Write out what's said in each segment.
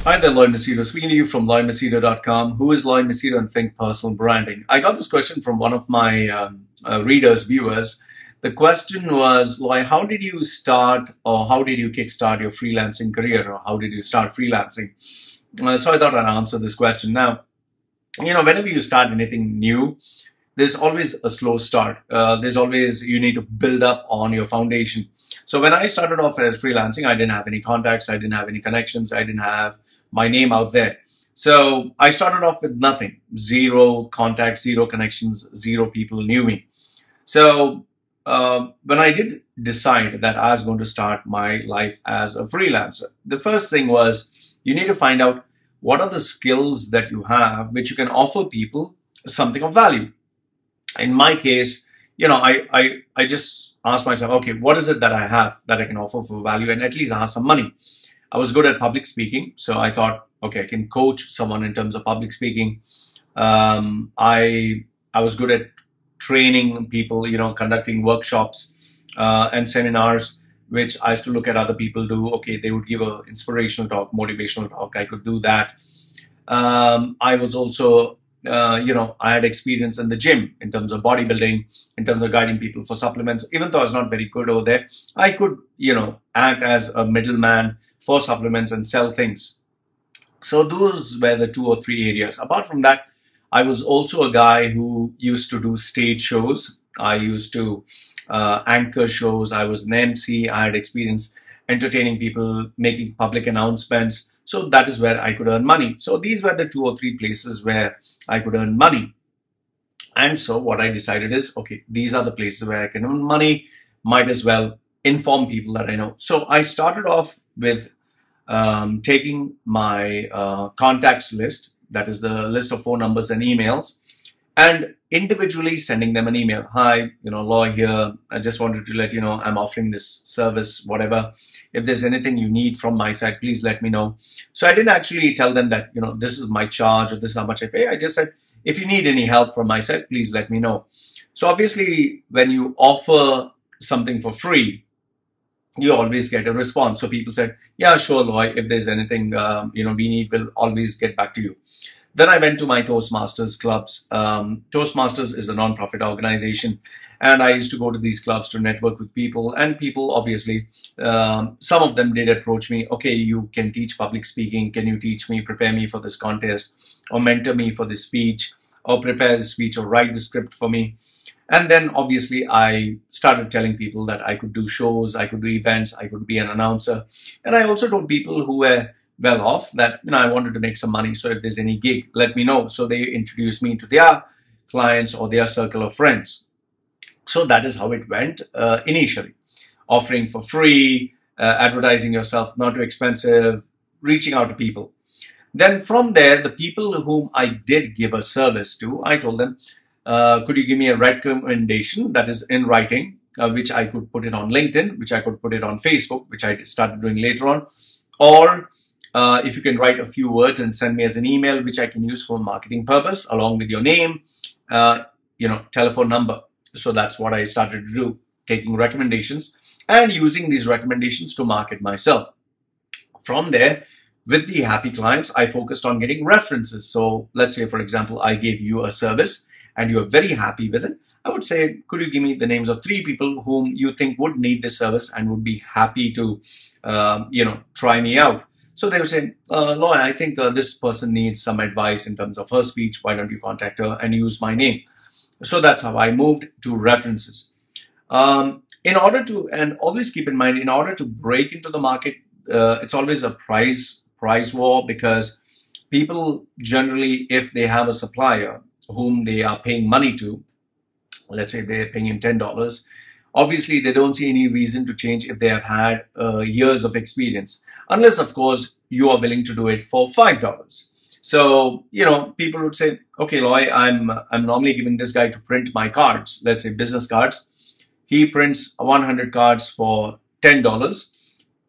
Hi there, Lloyd Machedo. Speaking to you from LloydMachedo.com. Who is Lloyd Machedo and Think Personal Branding? I got this question from one of my readers, viewers. The question was, Lloyd, how did you start or how did you kickstart your freelancing career, or how did you start freelancing? So I thought I'd answer this question. Now, whenever you start anything new, there's always a slow start. You need to build up on your foundation. So when I started off as freelancing, I didn't have any contacts, I didn't have any connections, I didn't have my name out there. So I started off with nothing, zero contacts, zero connections, zero people knew me. So when I did decide that I was going to start my life as a freelancer, the first thing was you need to find out what are the skills that you have which you can offer people something of value. In my case, I just asked myself, okay, what is it that I have that I can offer for value and at least ask some money? I was good at public speaking, so I thought, okay, I can coach someone in terms of public speaking. I was good at training people, conducting workshops and seminars, which I used to look at other people do. Okay, they would give an inspirational talk, motivational talk. I could do that. I was also I had experience in the gym in terms of bodybuilding, in terms of guiding people for supplements. Even though I was not very good over there, I could, act as a middleman for supplements and sell things. So those were the 2 or 3 areas. Apart from that, I was also a guy who used to do stage shows. I used to anchor shows. I was an MC. I had experience entertaining people, making public announcements. So that is where I could earn money. So these were the 2 or 3 places where I could earn money. And so what I decided is, okay, these are the places where I can earn money. Might as well inform people that I know. So I started off with taking my contacts list, that is the list of phone numbers and emails, and individually sending them an email. Hi, Lloyd here. I just wanted to let you know I'm offering this service, whatever. If there's anything you need from my side, please let me know. So I didn't actually tell them that, this is my charge or this is how much I pay. I just said, if you need any help from my side, please let me know. So obviously, when you offer something for free, you always get a response. So people said, yeah, sure, Lloyd, if there's anything, we need, we'll always get back to you. Then I went to my Toastmasters clubs. Toastmasters is a non-profit organization, and I used to go to these clubs to network with people. And people, obviously, some of them did approach me. Okay, you can teach public speaking. Can you teach me, prepare me for this contest, or mentor me for this speech, or prepare the speech, or write the script for me? And then, obviously, I started telling people that I could do shows, I could do events, I could be an announcer. And I also told people who were well off that, I wanted to make some money. So if there's any gig, let me know. So they introduced me to their clients or their circle of friends. So that is how it went initially. Offering for free, advertising yourself, not too expensive, reaching out to people. Then from there, the people whom I did give a service to, I told them, could you give me a recommendation that is in writing, which I could put it on LinkedIn, which I could put it on Facebook, which I started doing later on, or if you can write a few words and send me as an email, which I can use for marketing purpose, along with your name, telephone number. So that's what I started to do, taking recommendations and using these recommendations to market myself. From there, with the happy clients, I focused on getting references. So let's say, for example, I gave you a service and you're very happy with it. I would say, could you give me the names of 3 people whom you think would need this service and would be happy to, try me out? So they would say, Lloyd, I think this person needs some advice in terms of her speech. Why don't you contact her and use my name? So that's how I moved to references. And always keep in mind, in order to break into the market, it's always a price war, because people generally, if they have a supplier whom they are paying money to, let's say they're paying him $10, obviously they don't see any reason to change if they have had years of experience. Unless, of course, you are willing to do it for $5. So, people would say, okay, Lloyd, I'm normally giving this guy to print my cards, let's say business cards. He prints 100 cards for $10.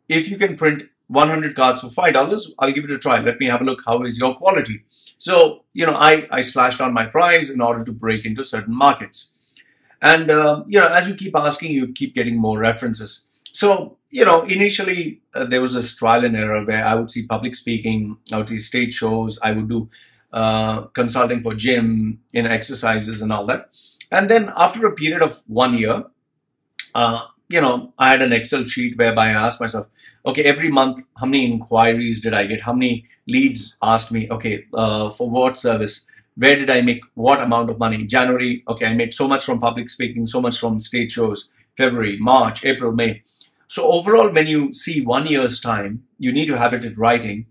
If you can print 100 cards for $5, I'll give it a try. Let me have a look. How is your quality? So, I slashed on my price in order to break into certain markets. And, as you keep asking, you keep getting more references. So initially there was this trial and error where I would see public speaking, I would see stage shows, I would do consulting for gym, exercises and all that. And then after a period of 1 year, I had an Excel sheet whereby I asked myself, okay, every month, how many inquiries did I get? How many leads asked me? Okay, for what service? Where did I make what amount of money? January, okay, I made so much from public speaking, so much from stage shows. February, March, April, May. So overall, when you see 1 year's time, you need to have it in writing.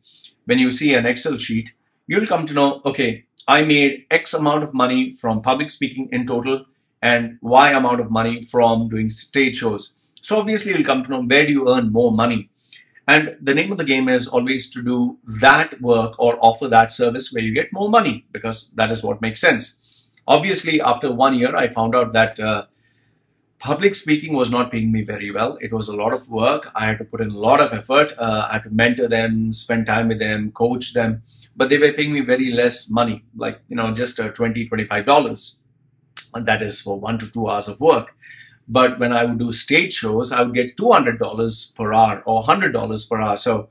When you see an Excel sheet, you'll come to know, okay, I made X amount of money from public speaking in total and Y amount of money from doing stage shows. So obviously, you'll come to know where do you earn more money. And the name of the game is always to do that work or offer that service where you get more money, because that is what makes sense. Obviously, after 1 year, I found out that public speaking was not paying me very well. It was a lot of work. I had to put in a lot of effort. I had to mentor them, spend time with them, coach them, but they were paying me very less money, like, just $20, $25. And that is for 1 to 2 hours of work. But when I would do stage shows, I would get $200 per hour or $100 per hour. So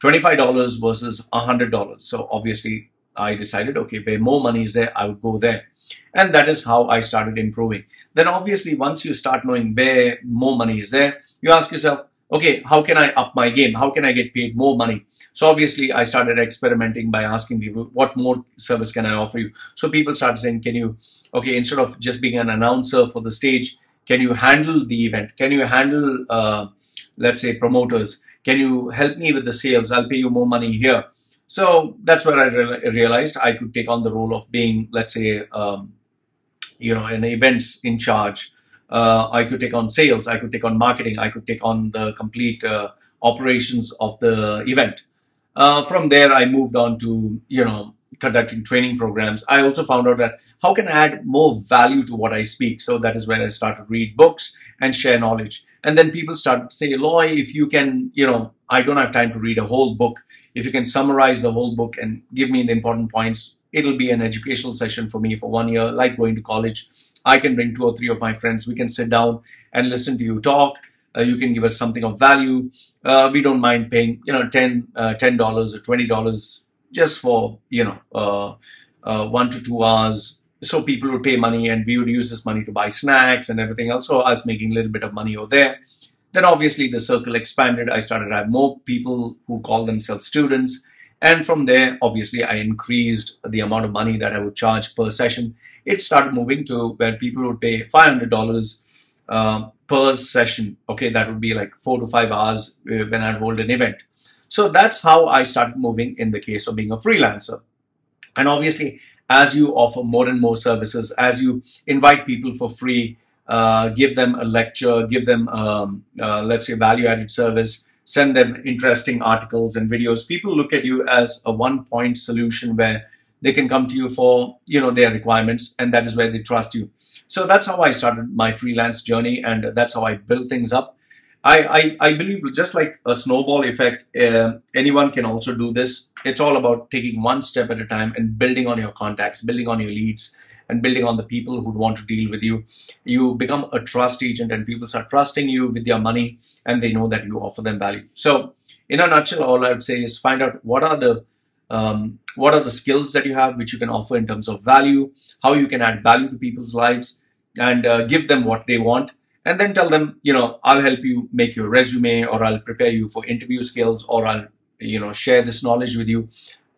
$25 versus $100. So obviously I decided, okay, where more money is there, I would go there. And that is how I started improving. Then obviously, once you start knowing where more money is there, you ask yourself, okay, how can I up my game? How can I get paid more money? So obviously, I started experimenting by asking people, what more service can I offer you? So people started saying, okay, instead of just being an announcer for the stage, can you handle the event? Can you handle, let's say, promoters? Can you help me with the sales? I'll pay you more money here. So that's where I realized I could take on the role of being, let's say, an events in charge. I could take on sales. I could take on marketing. I could take on the complete operations of the event. From there, I moved on to, conducting training programs. I also found out that how can I add more value to what I speak? So that is when I started to read books and share knowledge. And then people started to say, Loy, if you can, I don't have time to read a whole book. If you can summarize the whole book and give me the important points, it'll be an educational session for me for 1 year, like going to college. I can bring 2 or 3 of my friends. We can sit down and listen to you talk. You can give us something of value. We don't mind paying, $10 or $20 just for, 1 to 2 hours. So people would pay money and we would use this money to buy snacks and everything else. So I was making a little bit of money over there. Then obviously the circle expanded. I started to have more people who call themselves students. And from there, obviously, I increased the amount of money that I would charge per session. It started moving to where people would pay $500 per session. Okay, that would be like 4 to 5 hours when I'd hold an event. So that's how I started moving in the case of being a freelancer. And obviously, as you offer more and more services, as you invite people for free, give them a lecture, give them, let's say, value-added service, send them interesting articles and videos, people look at you as a one-point solution where they can come to you for, their requirements, and that is where they trust you. So that's how I started my freelance journey, and that's how I built things up. I believe just like a snowball effect, anyone can also do this. It's all about taking one step at a time and building on your contacts, building on your leads, and building on the people who want to deal with you. You become a trust agent and people start trusting you with their money and they know that you offer them value. So in a nutshell, all I would say is find out what are the skills that you have which you can offer in terms of value, how you can add value to people's lives and give them what they want. And then tell them, I'll help you make your resume, or I'll prepare you for interview skills, or I'll, share this knowledge with you.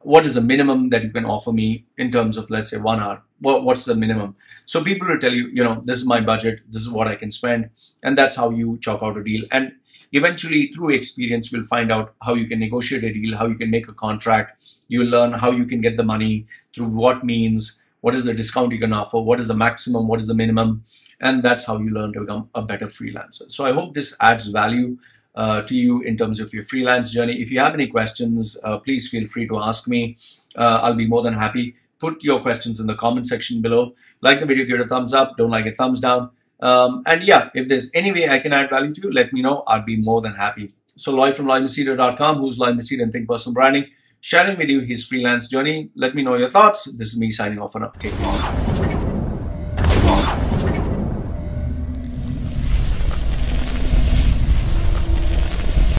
What is the minimum that you can offer me in terms of, let's say, 1 hour? What's the minimum? So people will tell you, this is my budget, this is what I can spend. And that's how you chalk out a deal. And eventually, through experience, you'll find out how you can negotiate a deal, how you can make a contract. You'll learn how you can get the money, through what means, what is the discount you can offer, what is the maximum, what is the minimum. And that's how you learn to become a better freelancer. So I hope this adds value to you in terms of your freelance journey. If you have any questions, please feel free to ask me. I'll be more than happy. Put your questions in the comment section below. Like the video, give it a thumbs up. Don't like it, thumbs down. And yeah, if there's any way I can add value to you, let me know. I'll be more than happy. So Loy from Machedo.com, who's Loy Machedo and Think Personal Branding, sharing with you his freelance journey. Let me know your thoughts. This is me signing off for now. Take care.